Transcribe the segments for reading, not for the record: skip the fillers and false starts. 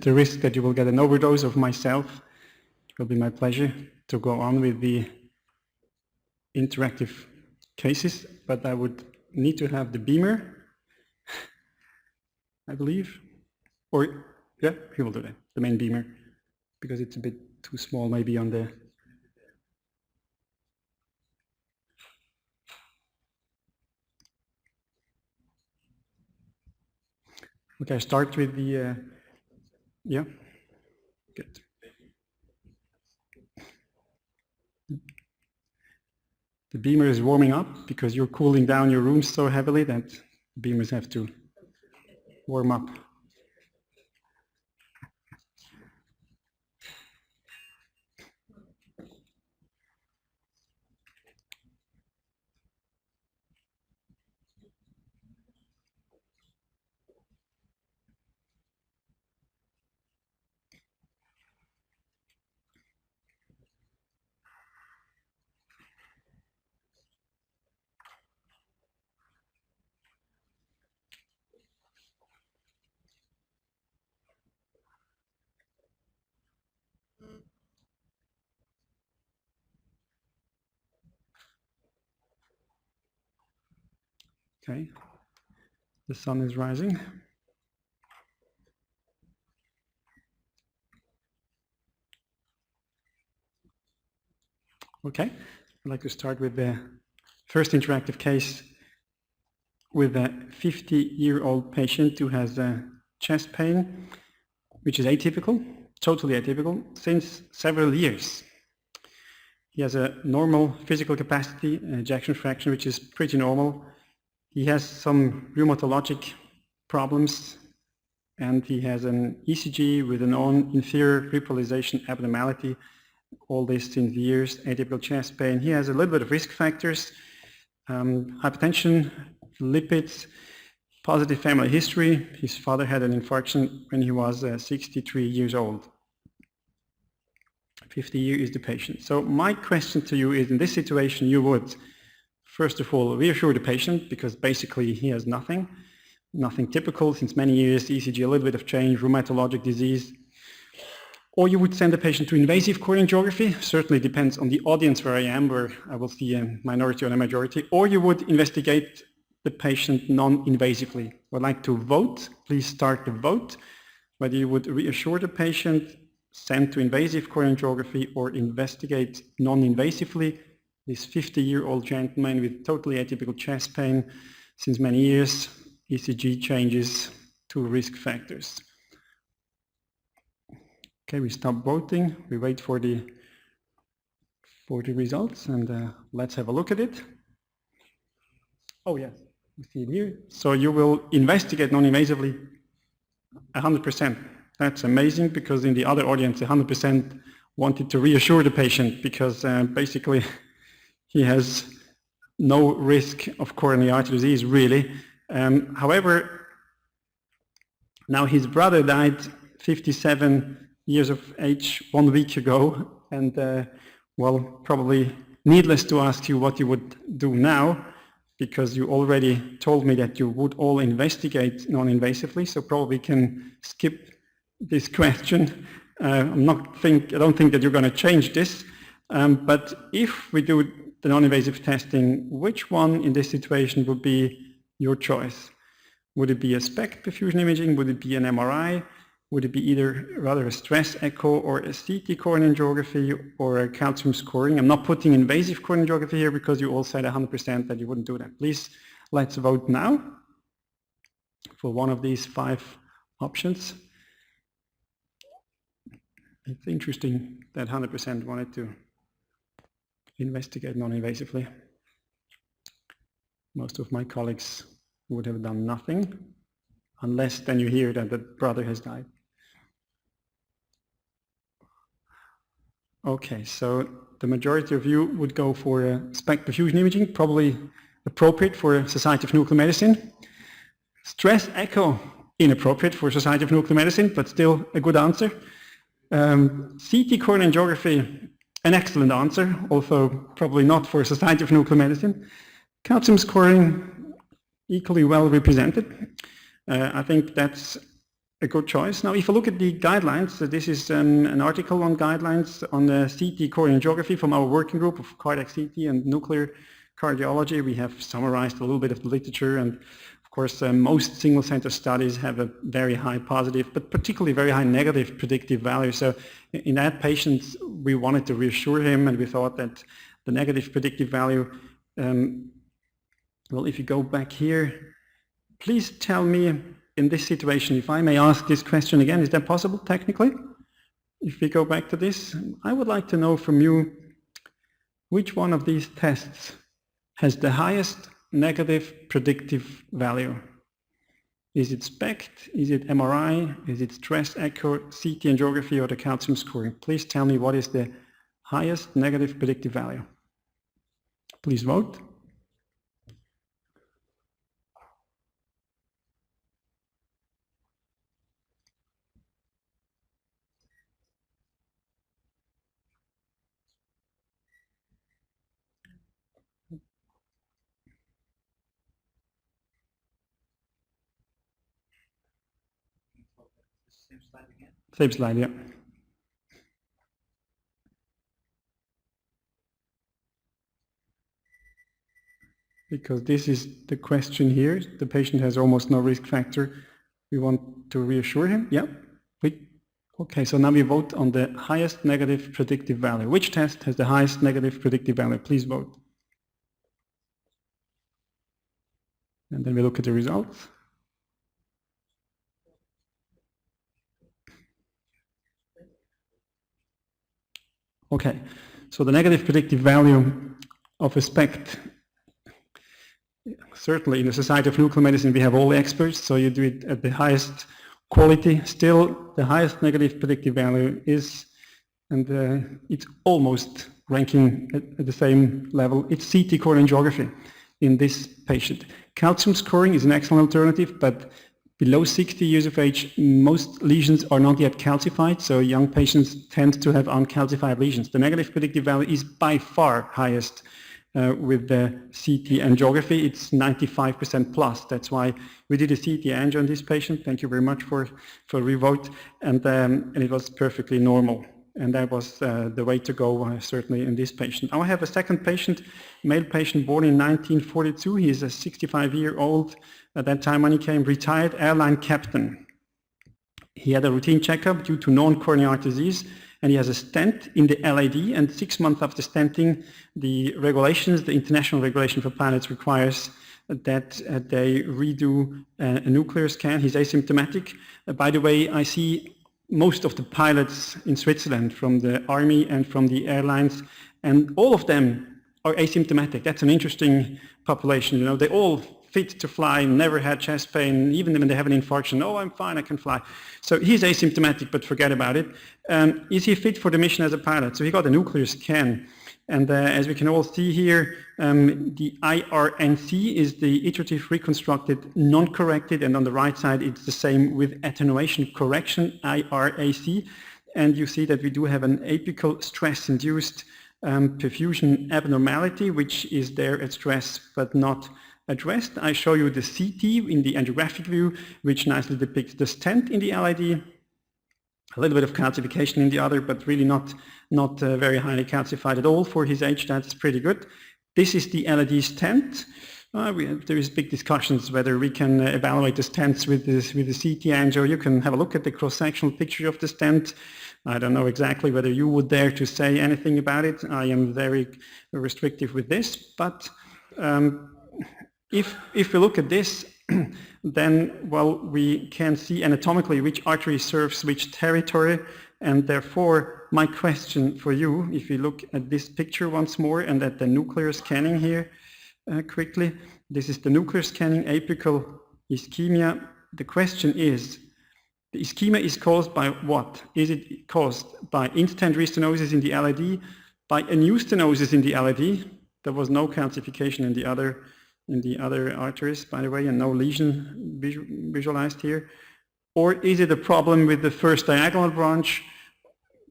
the risk that you will get an overdose of myself, it will be my pleasure to go on with the interactive cases, but I would need to have the beamer, I believe, or yeah, he will do that, the main beamer, because it's a bit too small maybe on the... Okay, I start with the, yeah, good. The beamer is warming up because you're cooling down your room so heavily that beamers have to warm up. Okay, the sun is rising. Okay, I'd like to start with the first interactive case with a 50-year-old patient who has chest pain, which is atypical, totally atypical, since several years. He has a normal physical capacity, an ejection fraction, which is pretty normal. He has some rheumatologic problems, and he has an ECG with a non-inferior repolarization abnormality, all this since years, atypical chest pain. He has a little bit of risk factors, hypertension, lipids, positive family history. His father had an infarction when he was 63 years old. 50 years is the patient. So my question to you is, in this situation, you would, first of all, reassure the patient, because basically he has nothing typical since many years, ECG, a little bit of change, rheumatologic disease. Or you would send the patient to invasive coronary angiography, certainly depends on the audience where I am, where I will see a minority or a majority, or you would investigate the patient non-invasively. I would like to vote. Please start the vote, whether you would reassure the patient, send to invasive coronary angiography, or investigate non-invasively this 50-year-old gentleman with totally atypical chest pain since many years, ECG changes, 2 risk factors. Okay, we stop voting, we wait for the results, and let's have a look at it. Oh yes, you see it here. So you will investigate non-invasively 100%. That's amazing, because in the other audience 100% wanted to reassure the patient, because basically he has no risk of coronary artery disease really. However, now his brother died 57 years of age 1 week ago, and well, probably needless to ask you what you would do now, because you already told me that you would all investigate non-invasively, so probably can skip this question. I don't think that you're going to change this, but if we do the non-invasive testing, which one in this situation would be your choice? Would it be a SPECT perfusion imaging? Would it be an MRI? Would it be either rather a stress echo or a CT coronary angiography or a calcium scoring? I'm not putting invasive coronary angiography here because you all said 100% that you wouldn't do that. Please, let's vote now for one of these 5 options. It's interesting that 100% wanted to investigate non-invasively. Most of my colleagues would have done nothing, unless then you hear that the brother has died. Okay, so the majority of you would go for a SPECT perfusion imaging, probably appropriate for a Society of Nuclear Medicine. Stress echo, inappropriate for Society of Nuclear Medicine, but still a good answer. CT coronary angiography, an excellent answer, although probably not for Society of Nuclear Medicine. Calcium scoring, equally well represented. I think that's a good choice. Now, if you look at the guidelines, so this is an article on guidelines on the CT coronary angiography from our working group of cardiac CT and nuclear cardiology. We have summarized a little bit of the literature, and of course, most single-center studies have a very high positive, but particularly very high negative predictive value. So in that patient, we wanted to reassure him, and we thought that the negative predictive value, well, if you go back here, please tell me in this situation, if I may ask this question again, is that possible technically? If we go back to this, I would like to know from you which one of these tests has the highest negative predictive value. Is it SPECT? Is it MRI? Is it stress echo, CT angiography, or the calcium scoring? Please tell me what is the highest negative predictive value. Please vote. Same slide, yeah. Because this is the question here. The patient has almost no risk factor. We want to reassure him. Yeah. Okay, so now we vote on the highest negative predictive value. Which test has the highest negative predictive value? Please vote. And then we look at the results. Okay, so the negative predictive value of a SPECT, certainly in the Society of Nuclear Medicine we have all the experts, so you do it at the highest quality. Still, the highest negative predictive value is, and it's almost ranking at the same level, it's CT coronary angiography in this patient. Calcium scoring is an excellent alternative, but below 60 years of age, most lesions are not yet calcified, so young patients tend to have uncalcified lesions. The negative predictive value is by far highest with the CT angiography. It's 95% plus. That's why we did a CT angio on this patient. Thank you very much for revote, and it was perfectly normal. And that was the way to go, certainly in this patient. Now I have a second patient, male patient born in 1942. He is a 65-year-old at that time when he came, retired airline captain. He had a routine checkup due to non-coronary heart disease, and he has a stent in the LAD, and 6 months after stenting, the regulations, the international regulation for pilots requires that they redo a nuclear scan. He's asymptomatic. By the way, I see most of the pilots in Switzerland from the army and from the airlines, and all of them are asymptomatic. That's an interesting population. You know, they all fit to fly, never had chest pain, even when they have an infarction. Oh, I'm fine, I can fly. So he's asymptomatic, but forget about it. Is he fit for the mission as a pilot? So he got a nuclear scan. And as we can all see here, the IRNC is the iterative reconstructed non-corrected, and on the right side it's the same with attenuation correction, IRAC. And you see that we do have an apical stress-induced perfusion abnormality, which is there at stress but not addressed. I show you the CT in the angiographic view, which nicely depicts the stent in the LAD. A little bit of calcification in the other, but really not very highly calcified at all for his age. That's pretty good. This is the LAD stent. There is big discussions whether we can evaluate the stents with the CT angio. You can have a look at the cross-sectional picture of the stent. I don't know exactly whether you would dare to say anything about it. I am very restrictive with this, but if we look at this, then, well, we can see anatomically which artery serves which territory, and therefore my question for you, if you look at this picture once more and at the nuclear scanning here quickly, this is the nuclear scanning apical ischemia. The question is, the ischemia is caused by what? Is it caused by in-stent restenosis in the LAD, by a new stenosis in the LAD? There was no calcification in the other arteries, by the way, and no lesion visualized here. Or is it a problem with the first diagonal branch?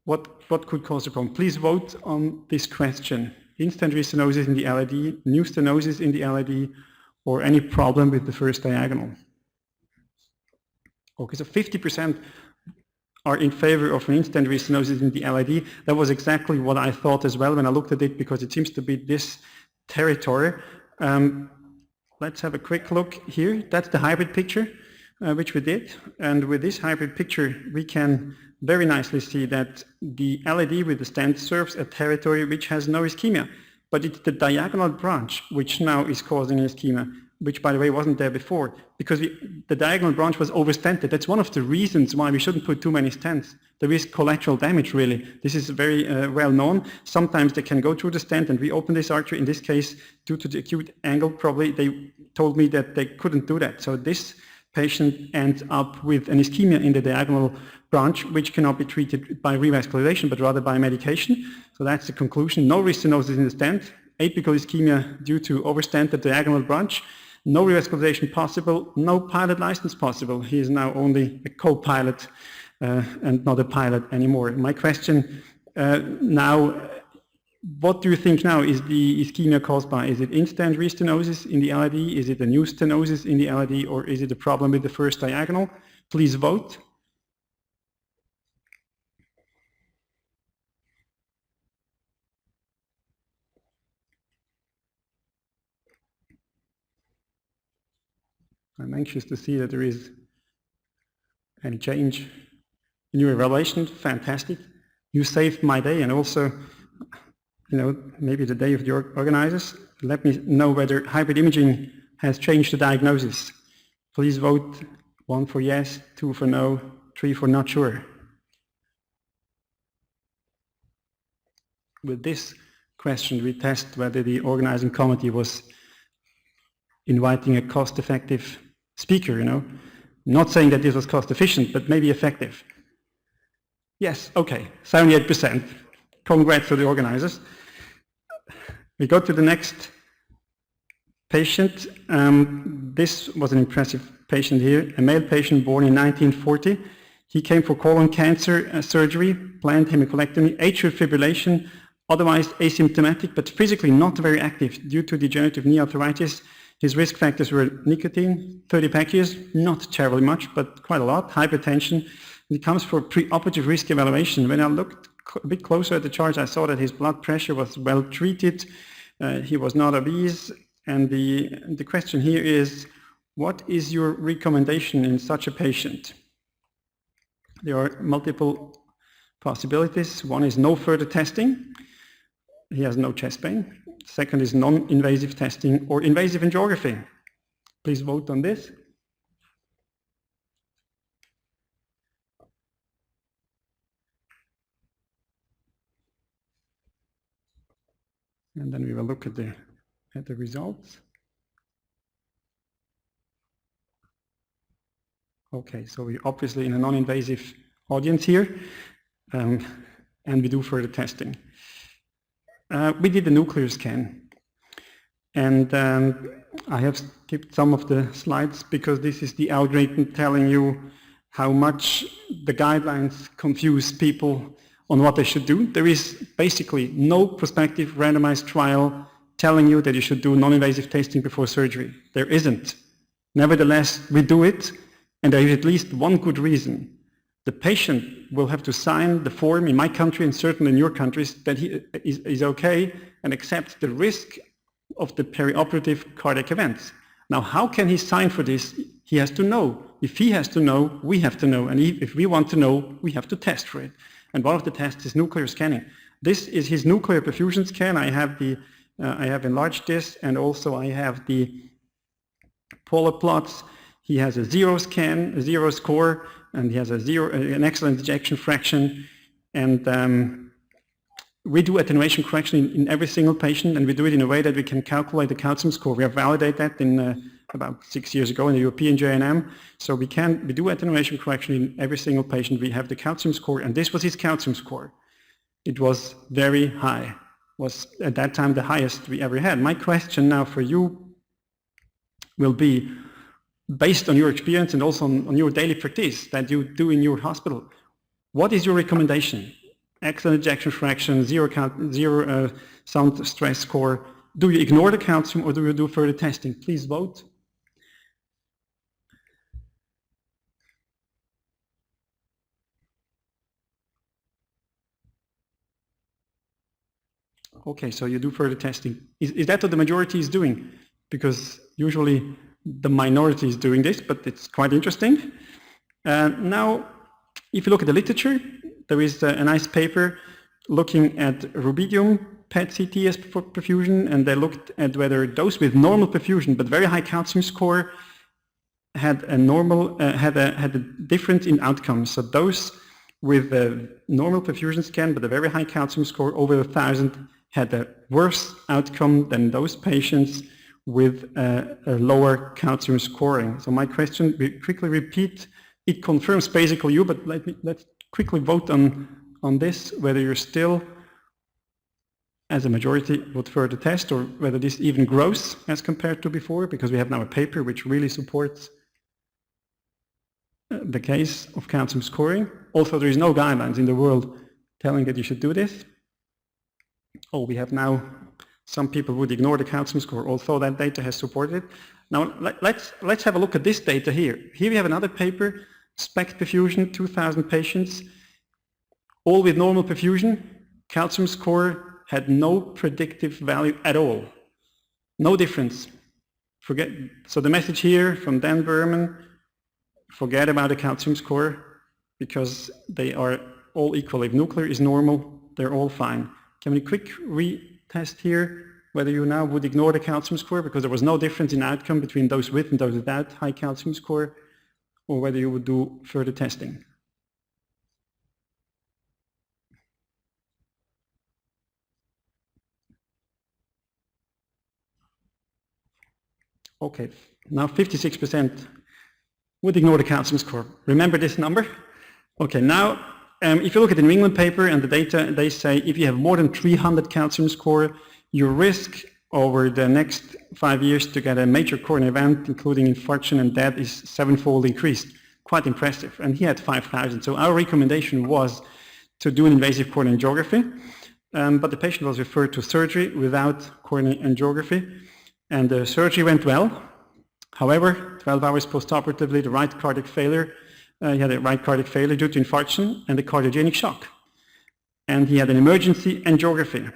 What could cause the problem? Please vote on this question. In-stent restenosis in the LAD, new stenosis in the LAD, or any problem with the first diagonal? Okay, so 50% are in favor of an in-stent restenosis in the LAD. That was exactly what I thought as well when I looked at it, because it seems to be this territory. Let's have a quick look here. That's the hybrid picture, which we did. And with this hybrid picture, we can very nicely see that the LAD with the stent serves a territory which has no ischemia. But it's the diagonal branch which now is causing ischemia, which, by the way, wasn't there before, because the diagonal branch was overstented. That's one of the reasons why we shouldn't put too many stents. There is collateral damage, really. This is very well known. Sometimes they can go through the stent and reopen this artery. In this case, due to the acute angle, probably they told me that they couldn't do that. So this patient ends up with an ischemia in the diagonal branch, which cannot be treated by revascularization, but rather by medication. So that's the conclusion. No restenosis in the stent, apical ischemia due to overstented diagonal branch, no revascularization possible, no pilot license possible. He is now only a co-pilot and not a pilot anymore. My question now, what do you think now is the ischemia caused by? Is it in-stent restenosis in the LAD? Is it a new stenosis in the LAD? Or is it a problem with the first diagonal? Please vote. I'm anxious to see that there is any change in your evaluation. Fantastic. You saved my day, and also, maybe the day of the organizers. Let me know whether hybrid imaging has changed the diagnosis. Please vote 1 for yes, 2 for no, 3 for not sure. With this question, we test whether the organizing committee was inviting a cost-effective speaker, Not saying that this was cost-efficient, but maybe effective. Yes, okay, 78%. Congrats to the organizers. We go to the next patient. This was an impressive patient here, a male patient born in 1940. He came for colon cancer surgery, planned hemicolectomy, atrial fibrillation, otherwise asymptomatic, but physically not very active due to degenerative knee arthritis. His risk factors were nicotine, 30 pack years, not terribly much, but quite a lot, hypertension. He comes for preoperative risk evaluation. When I looked a bit closer at the chart, I saw that his blood pressure was well treated. He was not obese. And the question here is, what is your recommendation in such a patient? There are multiple possibilities. One is no further testing. He has no chest pain. Second is non-invasive testing or invasive angiography. Please vote on this. And then we will look at the results. Okay, so we're obviously in a non-invasive audience here, and we do further testing. We did a nuclear scan, and I have skipped some of the slides because this is the algorithm telling you how much the guidelines confuse people on what they should do. There is basically no prospective randomized trial telling you that you should do non-invasive testing before surgery. There isn't. Nevertheless, we do it, and there is at least one good reason. The patient will have to sign the form in my country and certainly in your countries that he is okay and accept the risk of the perioperative cardiac events. Now, how can he sign for this? He has to know. If he has to know, we have to know. And if we want to know, we have to test for it. And one of the tests is nuclear scanning. This is his nuclear perfusion scan. I have enlarged this, and also I have the polar plots. He has a 0 scan, a 0 score, and he has an excellent ejection fraction. And we do attenuation correction in every single patient, and we do it in a way that we can calculate the calcium score. We have validated that in about 6 years ago in the European JNM. So we do attenuation correction in every single patient. We have the calcium score, and this was his calcium score. It was very high. Was at that time the highest we ever had. My question now for you will be, based on your experience and also on your daily practice that you do in your hospital, what is your recommendation? Excellent ejection fraction, zero sound stress score. Do you ignore the calcium or do you do further testing? Please vote. Okay, so you do further testing. Is that what the majority is doing? Because usually the minority is doing this, but it's quite interesting. Now, if you look at the literature, there is a nice paper looking at rubidium PET-CT as perfusion, and they looked at whether those with normal perfusion but very high calcium score had a difference in outcomes. So those with a normal perfusion scan but a very high calcium score over 1,000 had a worse outcome than those patients with a lower calcium scoring. So my question, we quickly repeat, it confirms basically you, but let's quickly vote on this, whether you're still, as a majority, would further test, or whether this even grows as compared to before, because we have now a paper which really supports the case of calcium scoring. Also, there is no guidelines in the world telling that you should do this. Oh, we have now some people would ignore the calcium score, although that data has supported it. Now, let's have a look at this data here. Here we have another paper, SPECT perfusion, 2,000 patients, all with normal perfusion. Calcium score had no predictive value at all. No difference. So the message here from Dan Berman, forget about the calcium score, because they are all equal. If nuclear is normal, they're all fine. Can we quick retest here whether you now would ignore the calcium score, because there was no difference in outcome between those with and those without high calcium score, or whether you would do further testing? Okay, now 56% would ignore the calcium score. Remember this number? Okay, now if you look at the New England paper and the data, they say if you have more than 300 calcium score, your risk over the next 5 years to get a major coronary event, including infarction and death, is 7-fold increased. Quite impressive. And he had 5,000. So our recommendation was to do an invasive coronary angiography, but the patient was referred to surgery without coronary angiography, and the surgery went well. However, 12 hours postoperatively, the right cardiac failure, he had a right cardiac failure due to infarction and a cardiogenic shock. And he had an emergency angiography.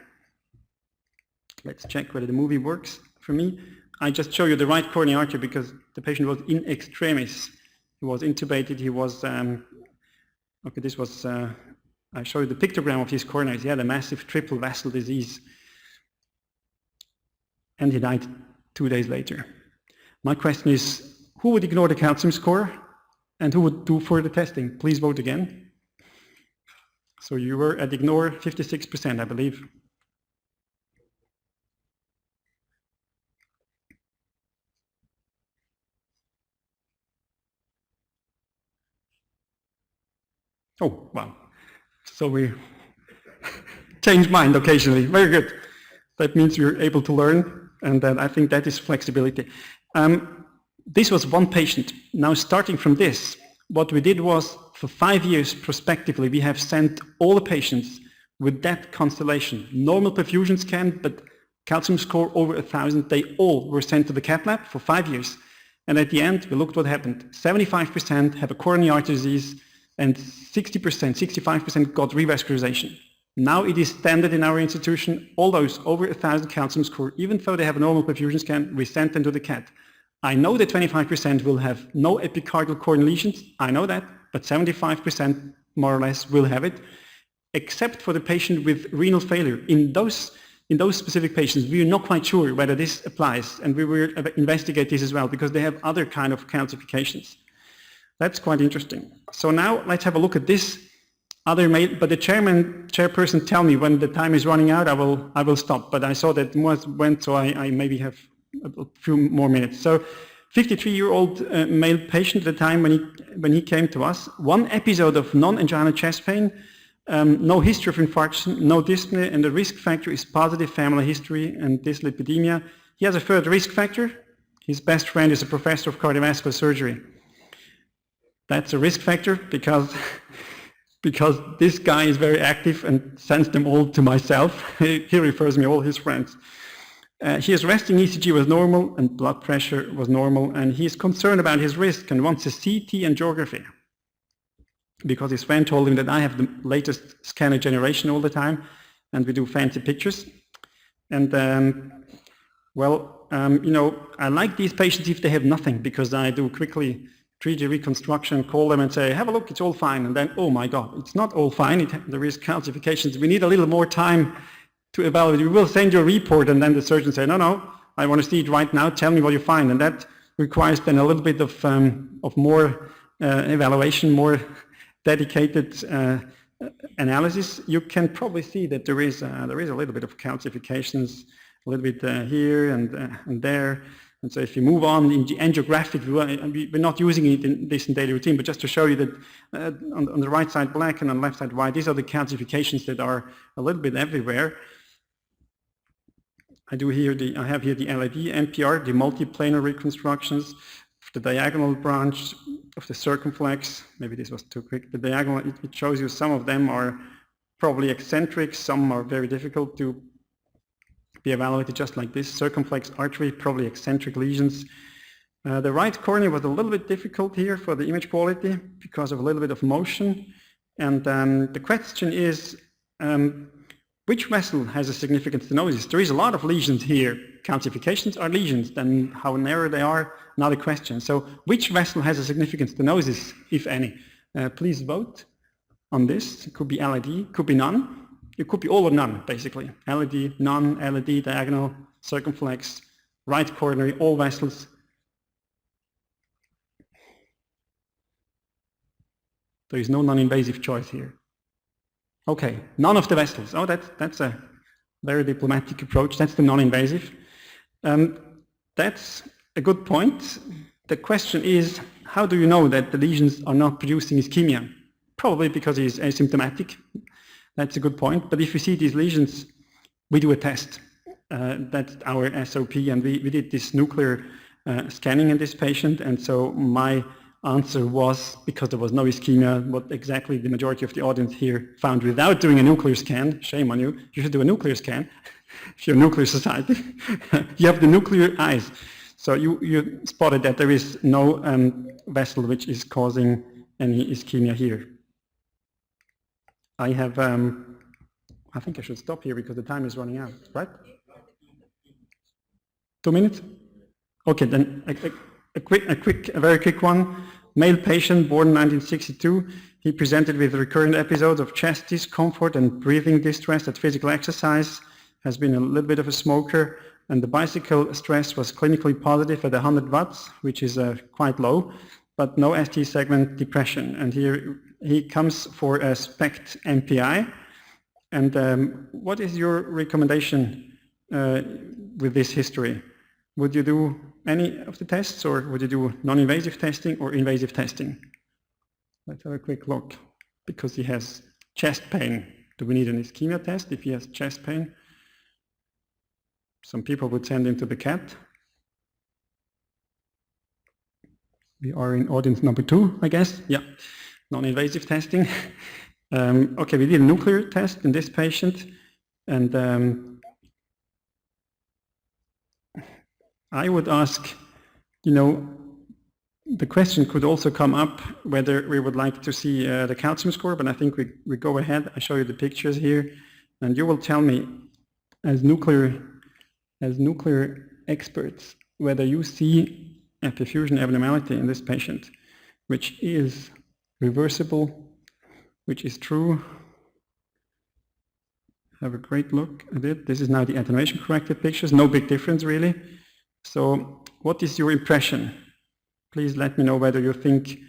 Let's check whether the movie works for me. I just show you the right coronary artery because the patient was in extremis. He was intubated, he was, okay, this was, I show you the pictogram of his coronaries. He had a massive triple vessel disease. And he died 2 days later. My question is, who would ignore the calcium score and who would do further testing? Please vote again. So you were at ignore 56%, I believe. Oh, wow. So we change mind occasionally. Very good. That means we're able to learn, and I think that is flexibility. This was one patient. Now starting from this, what we did was for 5 years prospectively, we have sent all the patients with that constellation, normal perfusion scan, but calcium score over 1,000, they all were sent to the cath lab for 5 years. And at the end, we looked what happened. 75% have a coronary artery disease, and 60%, 65% got revascularization. Now it is standard in our institution, all those over 1,000 calcium score, even though they have a normal perfusion scan, we send them to the cath. I know that 25% will have no epicardial coronary lesions, I know that, but 75% more or less will have it, except for the patient with renal failure. In those specific patients, we are not quite sure whether this applies, and we will investigate this as well, because they have other kind of calcifications. That's quite interesting. So now let's have a look at this other mail, but the chairperson tell me when the time is running out, I will stop. But I saw that most went, so I maybe have a few more minutes. So 53-year-old male patient at the time when he came to us, one episode of non-angina chest pain, no history of infarction, no dyspnea, and the risk factor is positive family history and dyslipidemia. He has a third risk factor. His best friend is a professor of cardiovascular surgery. That's a risk factor because this guy is very active and sends them all to myself. He refers me all his friends. His resting ECG was normal and blood pressure was normal, and he's concerned about his risk and wants a CT angiography because his friend told him that I have the latest scanner generation all the time and we do fancy pictures. And you know, I like these patients if they have nothing, because I do quickly 3D reconstruction, call them and say, have a look, it's all fine. And then, oh my God, it's not all fine. There is calcifications. We need a little more time to evaluate. We will send you a report, and then the surgeon say, no, no, I want to see it right now. Tell me what you find. And that requires then a little bit of more evaluation, more dedicated analysis. You can probably see that there is a little bit of calcifications, a little bit here and there. And so if you move on in the angiographic, we're not using it in daily routine, but just to show you that on the right side black and on the left side white, these are the calcifications that are a little bit everywhere. I have here the LAD, MPR, the multiplanar reconstructions of the diagonal branch of the circumflex. Maybe this was too quick. The diagonal, it shows you some of them are probably eccentric, some are very difficult to be evaluated, just like this. Circumflex artery, probably eccentric lesions. The right coronary was a little bit difficult here for the image quality because of a little bit of motion. And the question is, which vessel has a significant stenosis? There is a lot of lesions here. Calcifications are lesions, then how narrow they are, another question. So which vessel has a significant stenosis, if any? Please vote on this. It could be LAD, could be none. It could be all or none, basically. LAD, none, LAD, diagonal, circumflex, right coronary, all vessels. There is no non-invasive choice here. Okay, none of the vessels. Oh, that's a very diplomatic approach. That's the non-invasive. That's a good point. The question is, how do you know that the lesions are not producing ischemia? Probably because he is asymptomatic. That's a good point. But if we see these lesions, we do a test. That's our SOP, and we did this nuclear scanning in this patient, and so my answer was, because there was no ischemia, what exactly the majority of the audience here found without doing a nuclear scan. Shame on you. You should do a nuclear scan. If you're a nuclear society, you have the nuclear eyes. So you spotted that there is no vessel which is causing any ischemia here. I have, I think I should stop here because the time is running out, right? 2 minutes? Okay, then a very quick one. Male patient, born 1962. He presented with recurrent episodes of chest discomfort and breathing distress at physical exercise. Has been a little bit of a smoker, and the bicycle stress was clinically positive at 100 watts, which is quite low, but no ST segment depression. And here he comes for a SPECT MPI. And what is your recommendation with this history? Would you do any of the tests, or would you do non-invasive testing or invasive testing? Let's have a quick look, because he has chest pain. Do we need an ischemia test if he has chest pain? Some people would send him to the CAT. We are in audience number 2, I guess. Yeah, non-invasive testing. Okay, we did a nuclear test in this patient, and I would ask, you know, the question could also come up whether we would like to see the calcium score, but I think we go ahead. I show you the pictures here, and you will tell me, as nuclear experts, whether you see a perfusion abnormality in this patient, which is reversible, which is true. Have a great look at it. This is now the attenuation corrected pictures. No big difference really. So what is your impression? Please let me know whether you think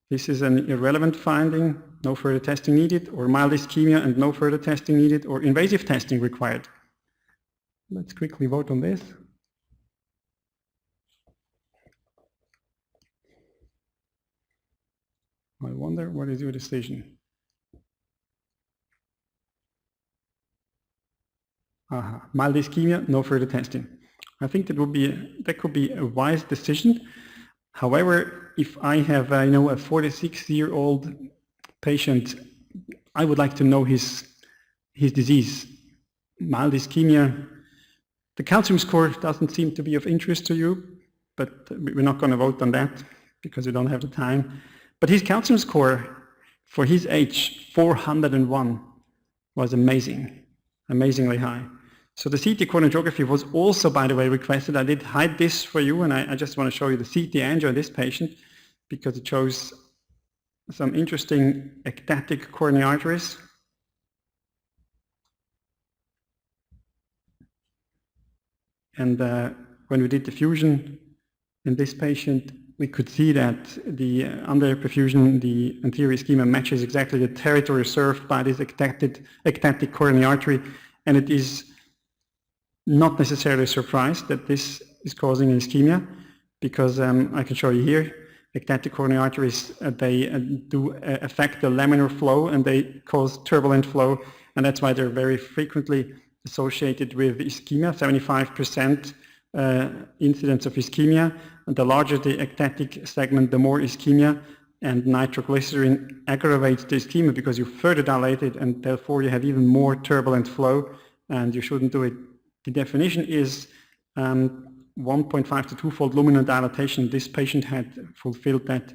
this is an irrelevant finding, no further testing needed, or mild ischemia and no further testing needed, or invasive testing required. Let's quickly vote on this. I wonder, what is your decision? Mild ischemia, no further testing. I think that could be a wise decision. However, if I have a 46-year-old patient, I would like to know his disease. Mild ischemia. The calcium score doesn't seem to be of interest to you, but we're not going to vote on that because we don't have the time. But his calcium score for his age, 401, was amazing, amazingly high. So the CT coronarography was also, by the way, requested. I did hide this for you, and I just want to show you the CT angio in this patient because it shows some interesting ectatic coronary arteries. And when we did the fusion in this patient, we could see that the under perfusion, the anterior ischemia matches exactly the territory served by this ectatic coronary artery, and it is not necessarily a surprise that this is causing an ischemia, because I can show you here, ectatic coronary arteries, they do affect the laminar flow and they cause turbulent flow, and that's why they're very frequently associated with ischemia, 75% incidence of ischemia. And the larger the ectatic segment, the more ischemia, and nitroglycerin aggravates the ischemia because you further dilate it and therefore you have even more turbulent flow, and you shouldn't do it. The definition is 1.5 to 2-fold luminal dilatation. This patient had fulfilled that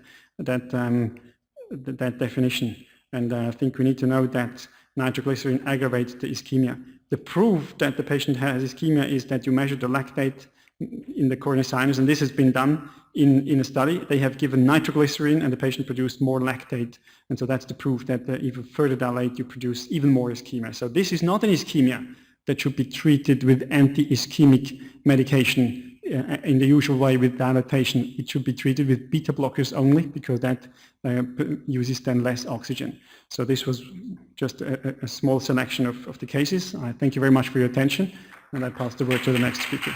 definition, and I think we need to know that nitroglycerin aggravates the ischemia. The proof that the patient has ischemia is that you measure the lactate in the coronary sinus, and this has been done in a study. They have given nitroglycerin and the patient produced more lactate, and so that's the proof that if you further dilate, you produce even more ischemia. So this is not an ischemia that should be treated with anti-ischemic medication in the usual way with dilatation. It should be treated with beta blockers only, because that uses then less oxygen. So this was just a small selection of the cases. I thank you very much for your attention, and I pass the word to the next speaker.